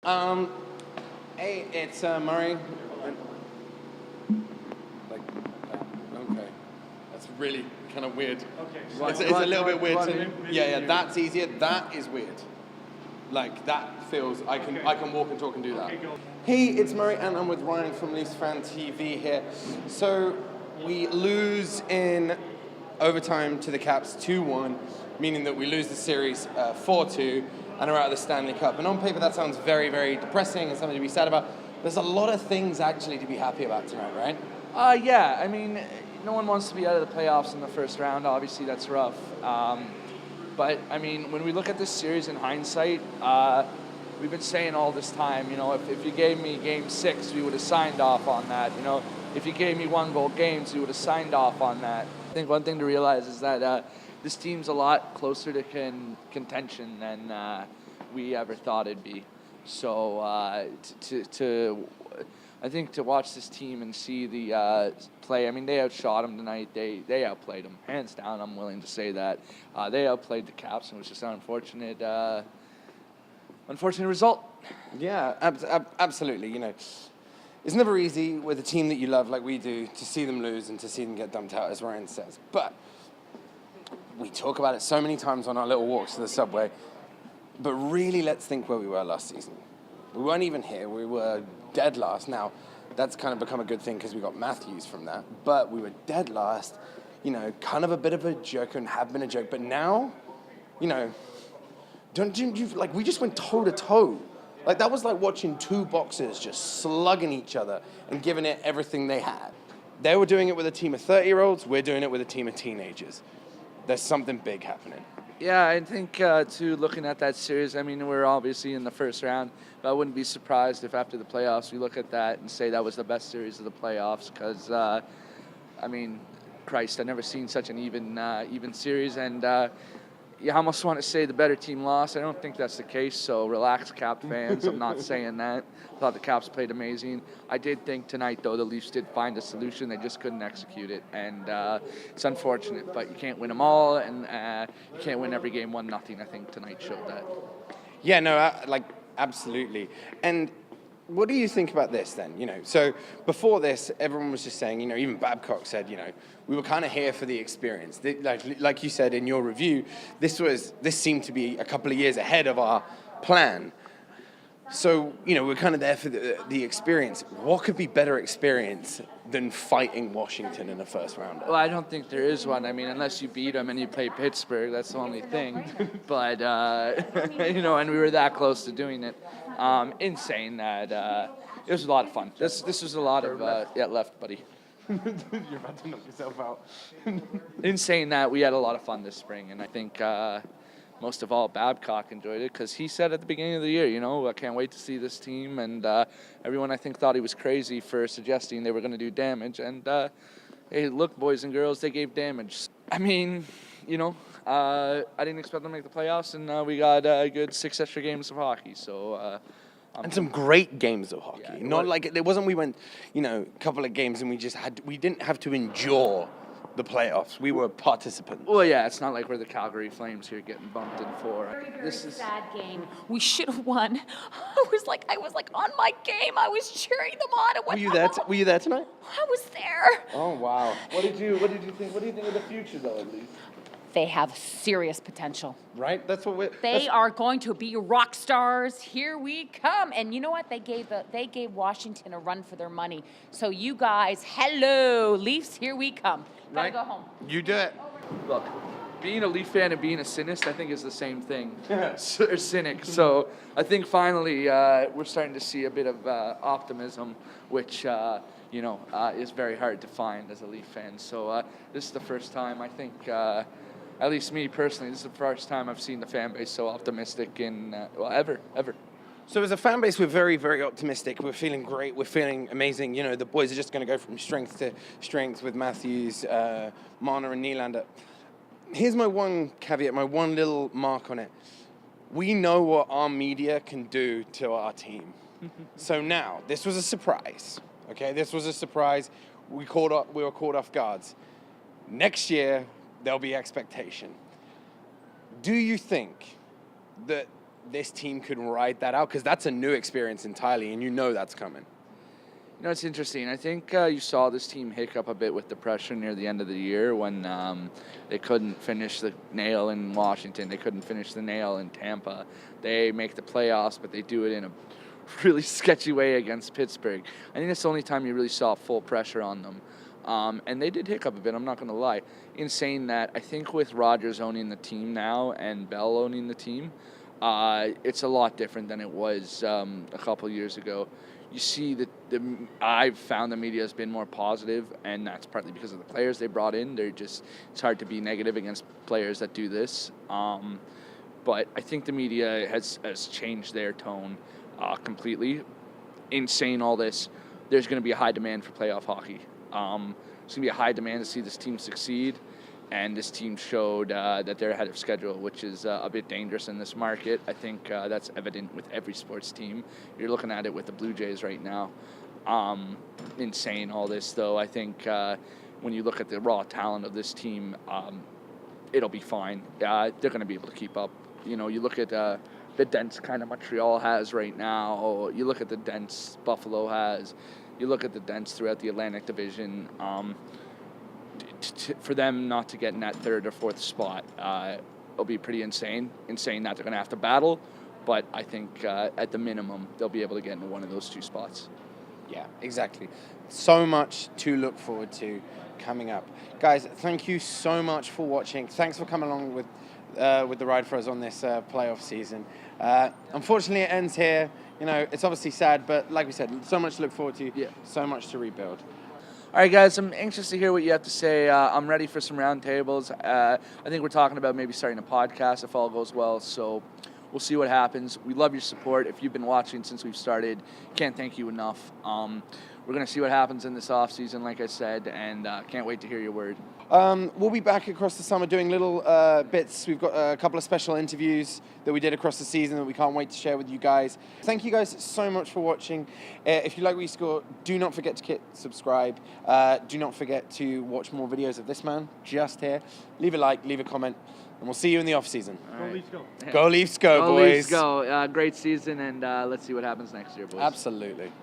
Um, hey, it's Murray. Like, okay. That's really kind of weird. Okay. It's a little bit weird. maybe Yeah, that's easier. That is weird. Like, that feels, I can walk and talk and do that. Okay, go. Hey, it's Murray, and I'm with Ryan from Leafs Fan TV here. So, we lose in overtime to the Caps 2-1, meaning that we lose the series 4-2 and are out of the Stanley Cup. And on paper, that sounds very, very depressing and something to be sad about. There's a lot of things actually to be happy about tonight, right? Yeah, I mean, no one wants to be out of the playoffs in the first round. Obviously, that's rough. But, I mean, when we look at this series in hindsight, we've been saying all this time, if you gave me Game 6, we would have signed off on that. If you gave me 1-goal games, we would have signed off on that. I think one thing to realize is that this team's a lot closer to contention than we ever thought it'd be. So I think to watch this team and see the play, I mean, they outshot them tonight. They outplayed them, hands down. I'm willing to say that. They outplayed the Caps, and it was just an unfortunate result. Yeah, absolutely. It's never easy with a team that you love like we do to see them lose and to see them get dumped out, as Ryan says. But we talk about it so many times on our little walks to the subway. But really, let's think where we were last season. We weren't even here. We were dead last. Now, that's kind of become a good thing because we got Matthews from that. But we were dead last, kind of a bit of a joke and have been a joke. But now, don't you like, we just went toe to toe. Like, that was like watching two boxers just slugging each other and giving it everything they had. They were doing it with a team of 30-year-olds. We're doing it with a team of teenagers. There's something big happening. Yeah, I think, too, looking at that series, I mean, we're obviously in the first round, but I wouldn't be surprised if after the playoffs we look at that and say that was the best series of the playoffs because, I mean, Christ, I've never seen such an even series, and you almost want to say the better team lost. I don't think that's the case, so relax, Cap fans. I'm not saying that. I thought the Caps played amazing. I did think tonight, though, the Leafs did find a solution. They just couldn't execute it, and it's unfortunate, but you can't win them all, and you can't win every game 1-0. I think tonight showed that. Yeah, no, absolutely. And what do you think about this then? So before this, everyone was just saying, even Babcock said, we were kind of here for the experience. Like you said in your review, this seemed to be a couple of years ahead of our plan. So, we're kind of there for the experience. What could be better experience than fighting Washington in a first rounder? Well, I don't think there is one. I mean, unless you beat them and you play Pittsburgh, that's the only thing. But, and we were that close to doing it. In saying that, it was a lot of fun. This was a lot of, left, buddy. You're about to knock yourself out. In saying that, we had a lot of fun this spring, and I think most of all, Babcock enjoyed it because he said at the beginning of the year, I can't wait to see this team, and everyone I think thought he was crazy for suggesting they were going to do damage, and hey, look, boys and girls, they gave damage. I mean, I didn't expect them to make the playoffs, and we got a good 6 extra games of hockey, so... and some great games of hockey. Yeah, Not like it wasn't we went, a couple of games and we didn't have to endure the playoffs. We were participants. Well, yeah, it's not like we're the Calgary Flames here getting bumped in 4. Very sad game. We should have won. I was like on my game. I was cheering them on. Were you there? Were you there tonight? I was there. Oh wow. What did you think? What do you think of the future, though, at least? They have serious potential. Right? That's what we're... They are going to be rock stars. Here we come. And you know what? They gave Washington a run for their money. So you guys, hello, Leafs, here we come. Gotta go home. You do it. Look, being a Leaf fan and being a cynist, I think is the same thing. Or cynic. So I think finally we're starting to see a bit of optimism, which is very hard to find as a Leaf fan. So this is the first time I think. At least me personally, this is the first time I've seen the fan base so optimistic in ever. So as a fan base, we're very, very optimistic. We're feeling great. We're feeling amazing. The boys are just going to go from strength to strength with Matthews, Marner, and Nylander. Here's my one caveat, my one little mark on it. We know what our media can do to our team. So now, this was a surprise. Okay, this was a surprise. We were caught off guards. Next year, there'll be expectation. Do you think that this team could ride that out? Because that's a new experience entirely, and you know that's coming. You know, it's interesting. I think you saw this team hiccup a bit with the pressure near the end of the year when they couldn't finish the nail in Washington. They couldn't finish the nail in Tampa. They make the playoffs, but they do it in a really sketchy way against Pittsburgh. I think that's the only time you really saw full pressure on them. And they did hiccup a bit, I'm not going to lie. In saying that, I think with Rodgers owning the team now and Bell owning the team, it's a lot different than it was a couple years ago. You see that I've found the media has been more positive, and that's partly because of the players they brought in. It's hard to be negative against players that do this. But I think the media has changed their tone completely. In saying all this, there's going to be a high demand for playoff hockey. There's going to be a high demand to see this team succeed. And this team showed that they're ahead of schedule, which is a bit dangerous in this market. I think that's evident with every sports team. You're looking at it with the Blue Jays right now. In saying all this, though, I think when you look at the raw talent of this team, it'll be fine. They're going to be able to keep up. You know, you look at the dents kind of Montreal has right now. You look at the dents Buffalo has. You look at the dents throughout the Atlantic Division. For them not to get in that third or fourth spot, it'll be pretty insane. In saying that, they're going to have to battle, but I think at the minimum, they'll be able to get into one of those two spots. Yeah, exactly. So much to look forward to coming up. Guys, thank you so much for watching. Thanks for coming along with the ride for us on this playoff season. Unfortunately, it ends here. You know, it's obviously sad, but like we said, so much to look forward to, so much to rebuild. All right, guys, I'm anxious to hear what you have to say. I'm ready for some roundtables. I think we're talking about maybe starting a podcast if all goes well, so we'll see what happens. We love your support. If you've been watching since we've started, can't thank you enough. We're going to see what happens in this offseason, like I said, and can't wait to hear your word. We'll be back across the summer doing little bits. We've got a couple of special interviews that we did across the season that we can't wait to share with you guys. Thank you guys so much for watching. If you like what you score, do not forget to hit subscribe. Do not forget to watch more videos of this man just here. Leave a like, leave a comment, and we'll see you in the off season. Right. Go Leafs, go. Go Leafs, go, boys. Leafs, go. Great season, and let's see what happens next year, boys. Absolutely.